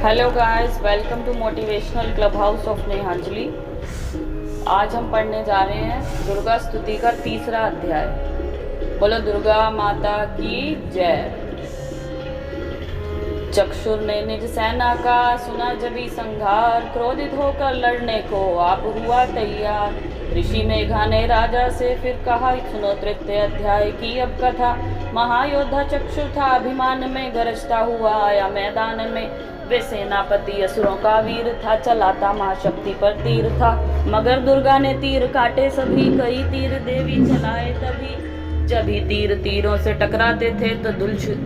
Hello guys, welcome to motivational club house of Nehanjali. आज हम पढ़ने जा रहे हैं दुर्गा स्तुति का तीसरा अध्याय। बोलो दुर्गा माता की जय। चक्षुर ने निज सेना का सुना जबी संघार, क्रोधित होकर लड़ने को आप हुआ तैयार। ऋषि मेघा ने राजा से फिर कहा, सुनो तृतीय अध्याय की अब कथा। महायोद्धा चक्षुर था अभिमान में गरजता हुआ आया मैदान में। वे सेनापति असुरों का वीर था, चलाता महाशक्ति पर तीर था। मगर दुर्गा ने तीर काटे सभी, कई तीर देवी चलाए तभी। जब ही तीर तीरों से टकराते थे तो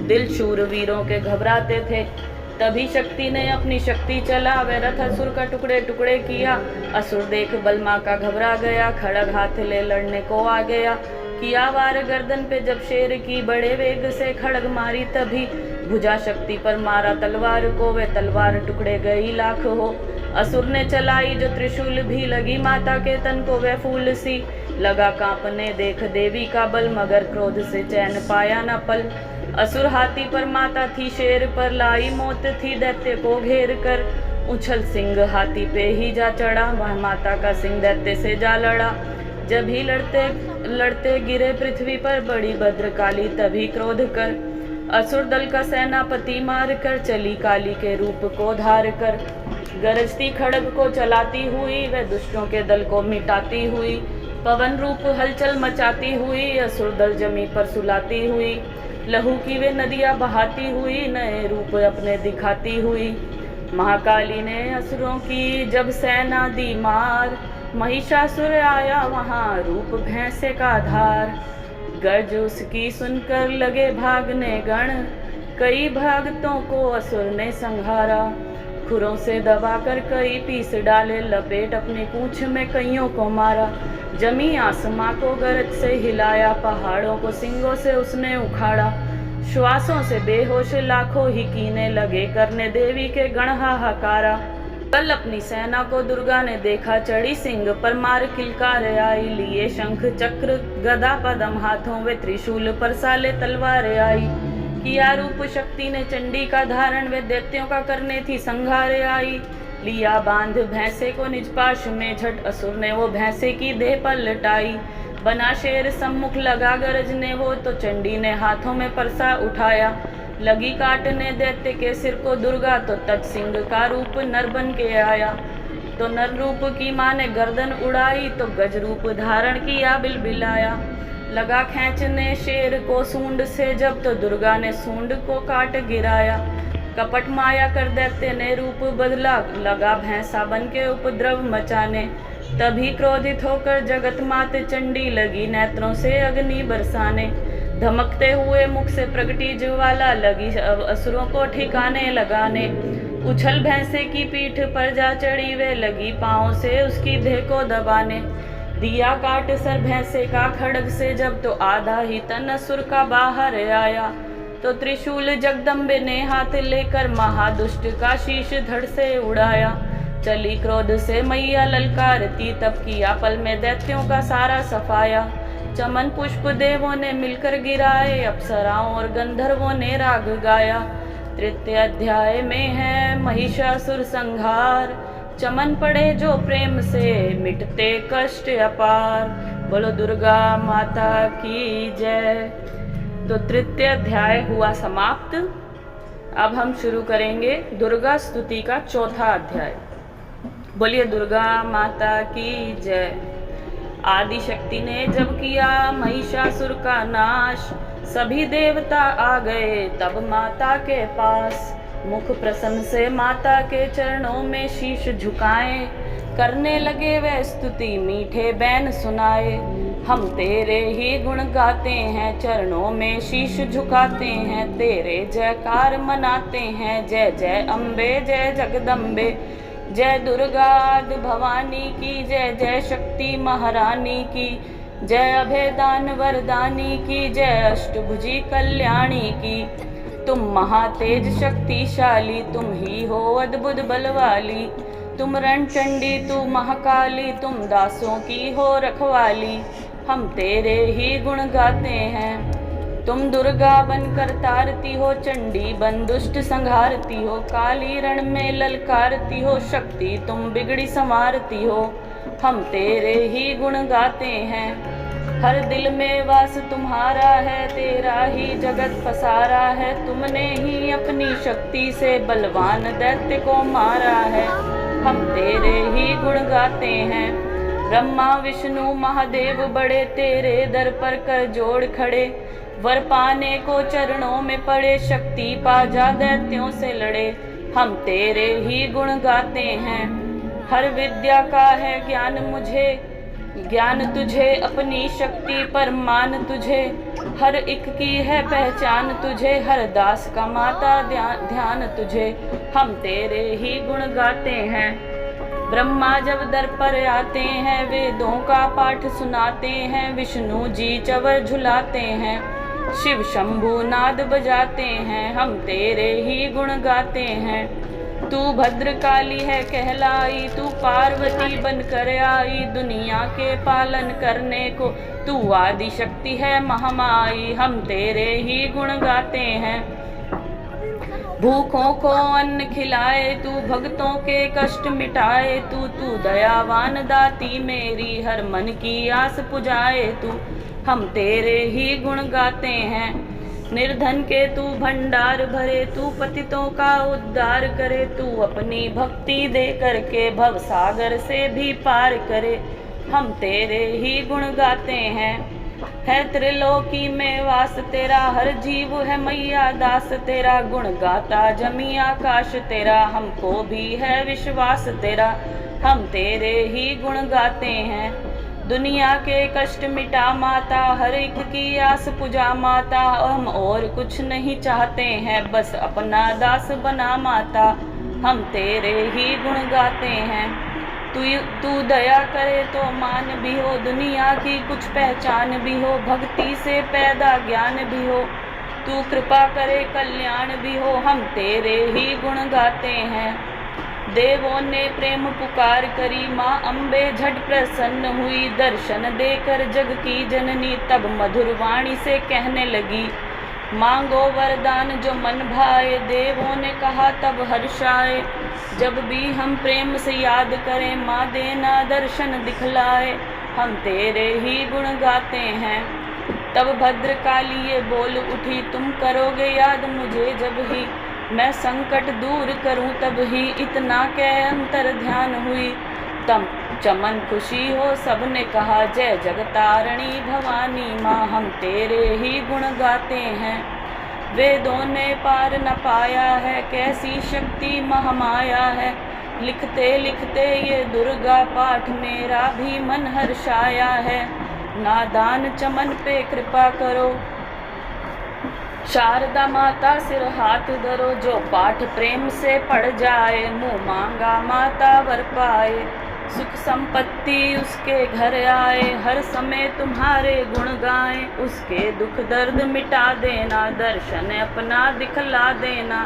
दिल शूर वीरों के घबराते थे। तभी शक्ति ने अपनी शक्ति चला, वे रथ असुर का टुकड़े टुकड़े किया। असुर देख बलमा का घबरा गया, खड़ग हाथ ले लड़ने को आ गया। किया वार गर्दन पे जब शेर की, बड़े वेग से खड़ग मारी तभी। भुजा शक्ति पर मारा तलवार को, वे तलवार टुकड़े गई लाख हो। असुर ने चलाई जो त्रिशूल भी, लगी माता के तन को वे फूल सी। लगा कांपने देख देवी का बल, मगर क्रोध से चैन पाया न पल। असुर हाथी पर माता थी शेर पर, लाई मौत थी दैत्य को घेर कर। उछल सिंह हाथी पे ही जा चढ़ा, वह माता का सिंह दैत्य से जा लड़ा। जब ही लड़ते लड़ते गिरे पृथ्वी पर, बड़ी भद्रकाली तभी क्रोध कर। असुर दल का सेनापति मार कर, चली काली के रूप को धार कर। गरजती खड़ग को चलाती हुई, वह दुष्टों के दल को मिटाती हुई। पवन रूप हलचल मचाती हुई, असुर दल जमी पर सुलाती हुई। लहू की वे नदियां बहाती हुई, नए रूप अपने दिखाती हुई। महाकाली ने असुरों की जब सेना दी मार, महिषासुर आया वहाँ रूप भैंसे का धार। गर्ज उसकी सुनकर लगे भागने गण, कई भक्तों को असुर ने संहारा। खुरों से दबाकर कई पीस डाले, लपेट अपनी पूंछ में कईयों को मारा। जमी आसमां को गरज से हिलाया, पहाड़ों को सिंगों से उसने उखाड़ा। श्वासों से बेहोश लाखों ही कीने लगे, करने देवी के गण हाहाकारा। कल अपनी सेना को दुर्गा ने देखा, चढ़ी सिंह पर मार किलकार आई। लिए शंख चक्र गदा पदम हाथों, वे त्रिशूल पर साले तलवार आई। किया रूप शक्ति ने चंडी का धारण, वे दैत्यों का करने थी संहार आई। लिया बांध भैंसे को निज पाश में, झट असुर ने वो भैंसे की देह पर लटाई। बना शेर सम्मुख लगा गरजने वो, तो चंडी ने हाथों में परसा उठाया। लगी काटने दैत्य के सिर को दुर्गा, तो तज सिंह का रूप नर बन के आया। तो नर रूप की माँ ने गर्दन उड़ाई, तो गज रूप धारण किया बिलबिलाया। लगा खींचने शेर को सूंड से जब, तो दुर्गा ने सूंड को काट गिराया। कपट माया कर दैत्य ने रूप बदला, लगा भैंसा बन के उपद्रव मचाने। तभी क्रोधित होकर जगत मात चंडी, लगी नेत्रों से अग्नि बरसाने। धमकते हुए मुख से प्रगटी ज्वाला, लगी असुरों को ठिकाने लगाने। उछल भैंसे की पीठ पर जा चढ़ी, वे लगी पांव से उसकी देह को दबाने। दिया काट सर भैंसे का खड़ग से जब, तो आधा ही तन असुर का बाहर आया। तो त्रिशूल जगदम्बे ने हाथ लेकर, महादुष्ट का शीश धड़ से उड़ाया। चली क्रोध से मैया ललकारती, तब किया पल में दैत्यों का सारा सफाया। चमन पुष्प देवों ने मिलकर गिराए, अप्सराओं और गंधर्वों ने राग गाया। तृतीय अध्याय में है महिषासुर संहार, चमन पड़े जो प्रेम से मिटते कष्ट अपार। बोलो दुर्गा माता की जय। तो तृतीय अध्याय हुआ समाप्त। अब हम शुरू करेंगे दुर्गा स्तुति का चौथा अध्याय। बोलिए दुर्गा माता की जय। आदि शक्ति ने जब किया महिषासुर का नाश, सभी देवता आ गए तब माता के पास। मुख प्रसन्न से माता के चरणों में शीश झुकाए, करने लगे वह स्तुति मीठे बैन सुनाए। हम तेरे ही गुण गाते हैं, चरणों में शीश झुकाते हैं। तेरे जयकार मनाते हैं, जय जय अम्बे जय जगदम्बे। जय दुर्गा भवानी की जय, जय शक्ति महारानी की जय, अभेदान वरदानी की जय, अष्टभुजी कल्याणी की। तुम महातेज शक्तिशाली, तुम ही हो अद्भुत बलवाली। तुम रणचंडी तू महाकाली, तुम दासों की हो रखवाली। हम तेरे ही गुण गाते हैं। तुम दुर्गा बनकर तारती हो, चंडी बन दुष्ट संहारती हो, काली रण में ललकारती हो, शक्ति तुम बिगड़ी संवारती हो। हम तेरे ही गुण गाते हैं, हर दिल में वास तुम्हारा है, तेरा ही जगत पसारा है। तुमने ही अपनी शक्ति से बलवान दैत्य को मारा है, हम तेरे ही गुण गाते हैं। ब्रह्मा विष्णु महादेव बड़े तेरे दर पर कर जोड़ खड़े, वर पाने को चरणों में पड़े, शक्ति पा जा दैत्यों से लड़े। हम तेरे ही गुण गाते हैं, हर विद्या का है ज्ञान मुझे, ज्ञान तुझे अपनी शक्ति पर मान तुझे, हर एक की है पहचान तुझे, हर दास का माता ध्यान तुझे। हम तेरे ही गुण गाते हैं। ब्रह्मा जब दर पर आते हैं, वेदों का पाठ सुनाते हैं, विष्णु जी चवर झुलाते हैं, शिव शंभु नाद बजाते हैं। हम तेरे ही गुण गाते हैं। तू भद्रकाली है कहलाई, तू पार्वती बनकर आई, दुनिया के पालन करने को तू आदि शक्ति है महामाई। हम तेरे ही गुण गाते हैं। भूखों को अन्न खिलाए, तू भक्तों के कष्ट मिटाए, तू दयावान दाती मेरी, हर मन की आस पुजाए तू। हम तेरे ही गुण गाते हैं। निर्धन के तू भंडार भरे, तू पतितों का उद्धार करे, तू अपनी भक्ति दे करके भव सागर से भी पार करे। हम तेरे ही गुण गाते हैं। है त्रिलोकी में वास तेरा, हर जीव है मैया दास तेरा, गुण गाता जमी आकाश तेरा, हमको भी है विश्वास तेरा। हम तेरे ही गुण गाते हैं। दुनिया के कष्ट मिटा माता, हर एक की आस पुजा माता, हम और कुछ नहीं चाहते हैं, बस अपना दास बना माता। हम तेरे ही गुण गाते हैं। तू दया करे तो मान भी हो, दुनिया की कुछ पहचान भी हो, भक्ति से पैदा ज्ञान भी हो, तू कृपा करे कल्याण भी हो। हम तेरे ही गुण गाते हैं। देवों ने प्रेम पुकार करी, माँ अम्बे झट प्रसन्न हुई, दर्शन देकर जग की जननी तब मधुर वाणी से कहने लगी, मांगो वरदान जो मन भाए। देवों ने कहा तब हर्षाए, जब भी हम प्रेम से याद करें, माँ देना दर्शन दिखलाए। हम तेरे ही गुण गाते हैं। तब भद्रकाली ये बोल उठी, तुम करोगे याद मुझे जब ही मैं संकट दूर करूं, तब ही इतना के अंतर ध्यान हुई। तब चमन खुशी हो सबने कहा, जय जगतारणी भवानी माँ। हम तेरे ही गुण गाते हैं। वेदों ने पार न पाया है, कैसी शक्ति महामाया है, लिखते लिखते ये दुर्गा पाठ मेरा भी मन हर्षाया है। नादान चमन पे कृपा करो, शारदा माता सिर हाथ धरो, जो पाठ प्रेम से पढ़ जाए, मुँह मांगा माता वर पाए। सुख संपत्ति उसके घर आए, हर समय तुम्हारे गुण गाएं, उसके दुख दर्द मिटा देना, दर्शन अपना दिखला देना।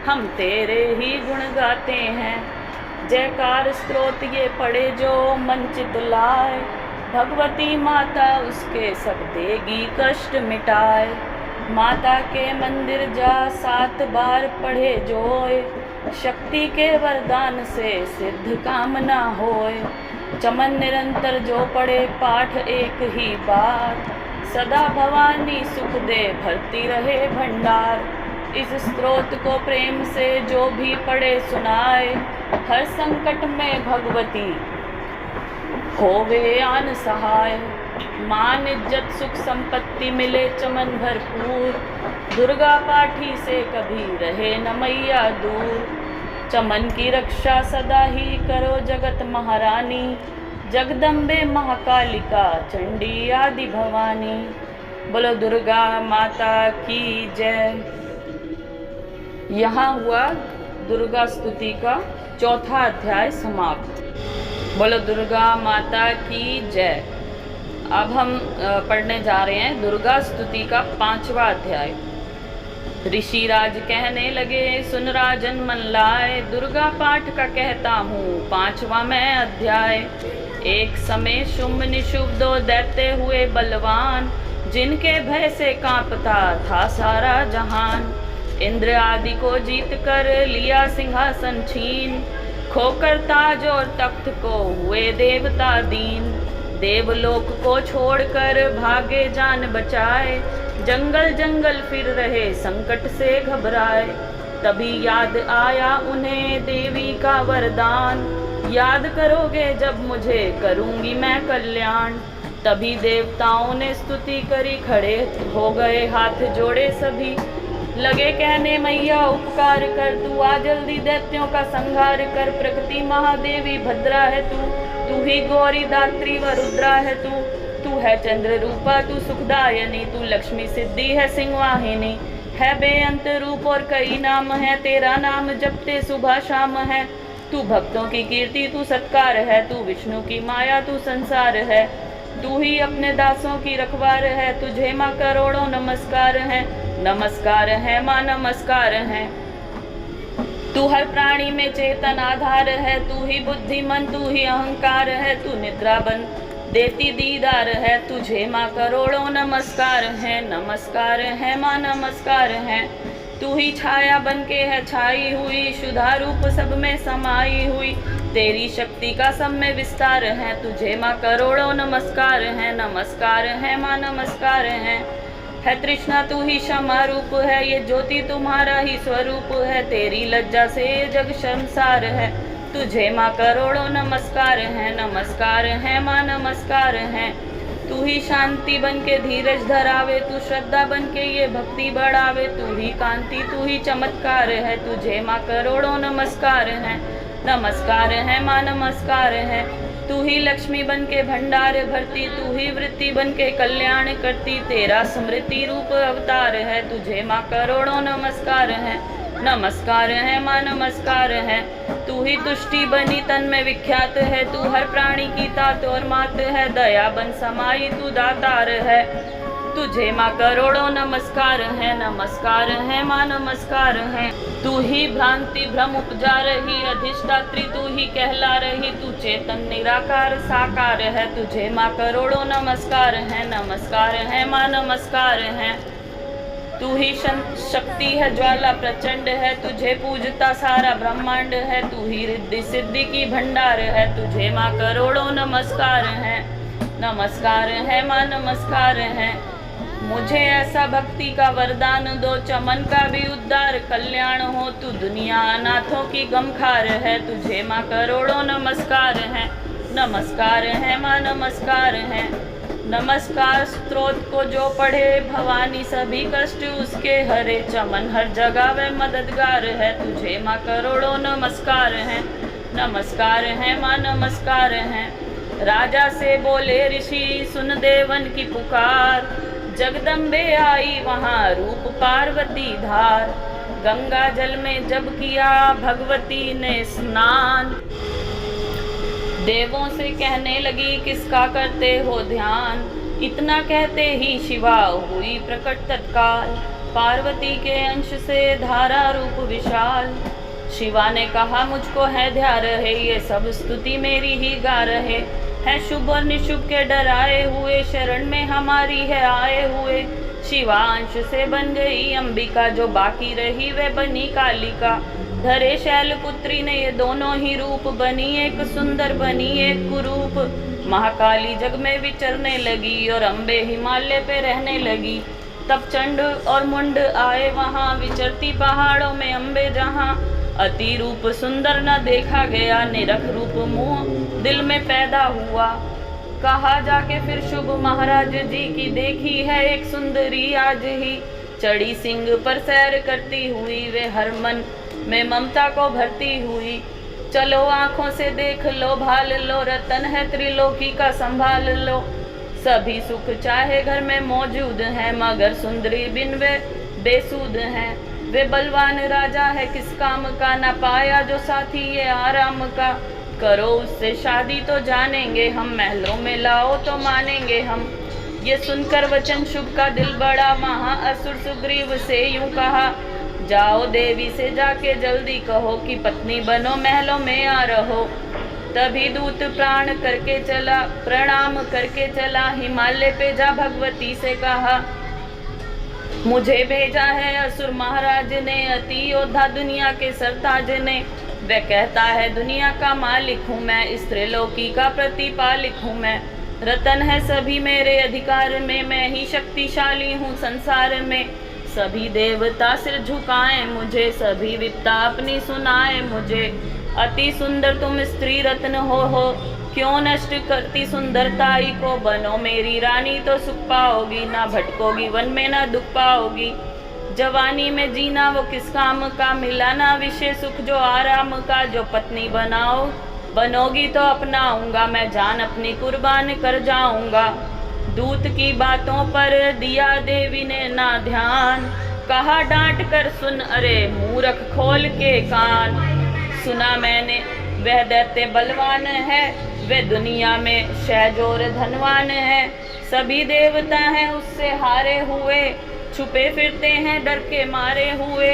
हम तेरे ही गुण गाते हैं। जयकार स्तोत्र ये पढ़े जो मन चित लाए, भगवती माता उसके सब देगी कष्ट मिटाए। माता के मंदिर जा 7 बार पढ़े जोए, शक्ति के वरदान से सिद्ध कामना होए। चमन निरंतर जो पढ़े पाठ एक ही बार, सदा भवानी सुख दे भरती रहे भंडार। इस स्तोत्र को प्रेम से जो भी पढ़े सुनाए, हर संकट में भगवती होवे आन सहाय। मान इज्जत सुख संपत्ति मिले चमन भरपूर, दुर्गा पाठी से कभी रहे न मैया दूर। चमन की रक्षा सदा ही करो जगत महारानी, जगदम्बे महाकालिका चंडी आदि भवानी। बोलो दुर्गा माता की जय। यहाँ हुआ दुर्गा स्तुति का 4था अध्याय समाप्त। बोलो दुर्गा माता की जय। अब हम पढ़ने जा रहे हैं दुर्गा स्तुति का 5वां अध्याय। ऋषिराज कहने लगे, सुन राजन मन लाए, दुर्गा पाठ का कहता हूँ 5वां मैं अध्याय। एक समय शुंभ निशुंभ 2 दैत्य हुए बलवान, जिनके भय से कांपता था सारा जहान। इंद्र आदि को जीत कर लिया सिंहासन छीन, खोकर ताज और तख्त को हुए देवता दीन। देवलोक को छोड़कर भागे जान बचाए, जंगल जंगल फिर रहे संकट से घबराए। तभी याद आया उन्हें देवी का वरदान, याद करोगे जब मुझे करूँगी मैं कल्याण। तभी देवताओं ने स्तुति करी, खड़े हो गए हाथ जोड़े सभी। लगे कहने मैया उपकार कर, तू आ जल्दी दैत्यों का संहार कर। प्रकृति महादेवी भद्रा है तू ही गौरी दात्री व रुद्रा है तू है चंद्र रूपा, तू सुखदायनी, तू लक्ष्मी सिद्धि है सिंहवाहिनी। है बेअंत रूप और कई नाम है, तेरा नाम जपते सुबह शाम है। तू भक्तों की कीर्ति, तू सत्कार है, तू विष्णु की माया, तू संसार है। तू ही अपने दासों की रखवार है, तुझे माँ करोड़ों नमस्कार है। नमस्कार है माँ नमस्कार है। तू हर प्राणी में चेतन आधार है, तू ही बुद्धिमन, तू ही अहंकार है। तू निद्रा बन देती दीदार है, तुझे माँ करोड़ों नमस्कार है। नमस्कार है माँ नमस्कार है। तू ही छाया बन के है छाई हुई, शुद्धा रूप सब में समाई हुई। तेरी शक्ति का सब में विस्तार है, तुझे माँ करोड़ों नमस्कार है। नमस्कार है माँ नमस्कार है तृष्णा तू ही क्षमा रूप है, ये ज्योति तुम्हारा ही स्वरूप है। तेरी लज्जा से जग शर्मसार है, तुझे माँ करोड़ों नमस्कार है। नमस्कार है माँ नमस्कार है। तू ही शांति बन के धीरज धरावे, तू श्रद्धा बन के ये भक्ति बढ़ावे। तू ही कांति, तू ही चमत्कार है, तुझे माँ करोड़ों नमस्कार है। नमस्कार है माँ नमस्कार है। तू ही लक्ष्मी बन के भंडार भरती, तू ही वृत्ति बन के कल्याण करती। तेरा स्मृति रूप अवतार है, तुझे माँ करोड़ों नमस्कार है। नमस्कार है माँ नमस्कार है। तू ही तुष्टि बनी तन में विख्यात है, तू हर प्राणी की तात और मात है। दया बन समाई तू दातार है, तुझे माँ करोड़ों नमस्कार है। नमस्कार है माँ नमस्कार है। तू ही भ्रांति भ्रम उपजा रही, अधिष्ठात्री तू ही कहला रही। तू चेतन निराकार साकार है, तुझे माँ करोड़ों नमस्कार है। नमस्कार है माँ नमस्कार है। तू ही शक्ति है ज्वाला प्रचंड है, तुझे पूजता सारा ब्रह्मांड है। तू ही रिद्धि सिद्धि की भंडार है, तुझे माँ करोड़ों नमस्कार है। नमस्कार है माँ नमस्कार है। मुझे ऐसा भक्ति का वरदान दो, चमन का भी उद्धार कल्याण हो। तू दुनिया अनाथों की गमखार है, तुझे माँ करोड़ों नमस्कार है। नमस्कार है माँ नमस्कार है। नमस्कार स्तोत्र को जो पढ़े, भवानी सभी कष्ट उसके हरे। चमन हर जगह वे मददगार है, तुझे माँ करोड़ों नमस्कार है। नमस्कार है माँ नमस्कार है। राजा से बोले ऋषि सुन देवन की पुकार, जगदम्बे आई वहाँ रूप पार्वती धार। गंगा जल में जब किया भगवती ने स्नान, देवों से कहने लगी किसका करते हो ध्यान। इतना कहते ही शिवा हुई प्रकट तत्काल, पार्वती के अंश से धारा रूप विशाल। शिवा ने कहा मुझको है ध्यान रहे, ये सब स्तुति मेरी ही गा रहे। है शुभ और निशुभ के डराए हुए, शरण में हमारी है आए हुए। शिवा अंश से बन गई अंबिका, जो बाकी रही वे बनी कालिका। धरे शैलपुत्री ने ये दोनों ही रूप, बनी एक सुंदर बनी एक कुरूप। महाकाली जग में विचरने लगी और अम्बे हिमालय पे रहने लगी। तब चंड और मुंड आए वहाँ, विचरती पहाड़ों में अम्बे जहाँ। अति रूप सुंदर न देखा गया, निरख रूप मुँह दिल में पैदा हुआ। कहा जाके फिर शुभ महाराज जी की, देखी है एक सुंदरी आज ही। चढ़ी सिंह पर सैर करती हुई, वे हर मन में ममता को भरती हुई। चलो आँखों से देख लो भाल लो, रतन है त्रिलोकी का संभाल लो। सभी सुख चाहे घर में मौजूद हैं, मगर सुंदरी बिन वे बेसूद हैं। वे बलवान राजा है किस काम का, न पाया जो साथी ये आराम का। करो उससे शादी तो जानेंगे हम, महलों में लाओ तो मानेंगे हम। ये सुनकर वचन शुभ का दिल बड़ा, महा असुर सुग्रीव से यूं कहा। जाओ देवी से जाके जल्दी कहो कि पत्नी बनो महलों में आ रहो। तभी दूत प्रणाम करके चला, हिमालय पे जा भगवती से कहा, मुझे भेजा है असुर महाराज ने, अति योद्धा दुनिया के सरताज ने। वह कहता है दुनिया का मालिक हूँ मैं, इस त्रिलोकी का प्रतिपालिक हूँ मैं। रतन है सभी मेरे अधिकार में, मैं ही शक्तिशाली हूँ संसार में। सभी देवता सिर झुकाएं मुझे, सभी विपदा अपनी सुनाए मुझे। अति सुंदर तुम स्त्री रत्न हो, क्यों नष्ट करती सुंदरताई को। बनो मेरी रानी तो सुख पाओगी, ना भटकोगी वन में ना दुख पाओगी। जवानी में जीना वो किस काम का, मिला ना विषय सुख जो आराम का। जो पत्नी बनोगी तो अपनाऊंगा, मैं जान अपनी कुर्बान कर जाऊंगा। दूत की बातों पर दिया देवी ने ना ध्यान, कहा डांट कर सुन अरे मूर्ख खोल के कान। सुना मैंने वह दैत्य बलवान है, वह दुनिया में शहजोर धनवान है। सभी देवता हैं उससे हारे हुए, छुपे फिरते हैं डर के मारे हुए।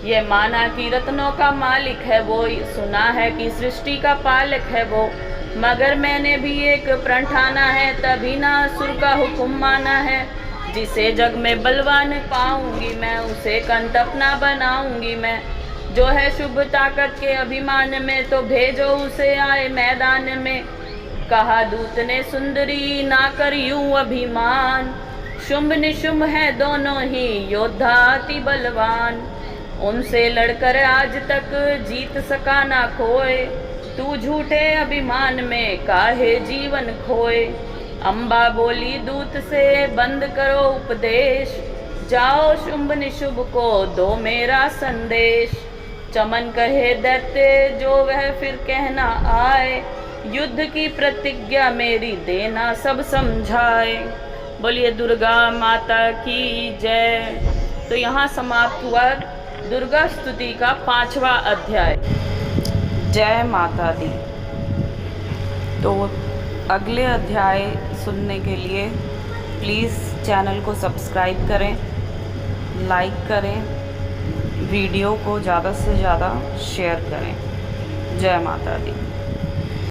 ये माना कि रत्नों का मालिक है वो, सुना है कि सृष्टि का पालक है वो। मगर मैंने भी एक प्रण ठाना है, तभी ना असुर का हुक्म माना है। जिसे जग में बलवान पाऊंगी मैं, उसे कंठ अपना बनाऊंगी मैं। जो है शुभ ताकत के अभिमान में, तो भेजो उसे आए मैदान में। कहा दूत ने सुंदरी ना कर यूं अभिमान, शुंभ निशुंभ है दोनों ही योद्धा अति बलवान। उनसे लड़कर आज तक जीत सका ना कोई, तू झूठे अभिमान में काहे जीवन खोए। अम्बा बोली दूत से बंद करो उपदेश, जाओ शुंभ निशुंभ को दो मेरा संदेश। चमन कहे दैत्य जो वह फिर कहना आए, युद्ध की प्रतिज्ञा मेरी देना सब समझाए। बोलिए दुर्गा माता की जय। तो यहाँ समाप्त हुआ दुर्गा स्तुति का 5वां अध्याय। जय माता दी। तो अगले अध्याय सुनने के लिए प्लीज़ चैनल को सब्सक्राइब करें, लाइक करें, वीडियो को ज़्यादा से ज़्यादा शेयर करें। जय माता दी।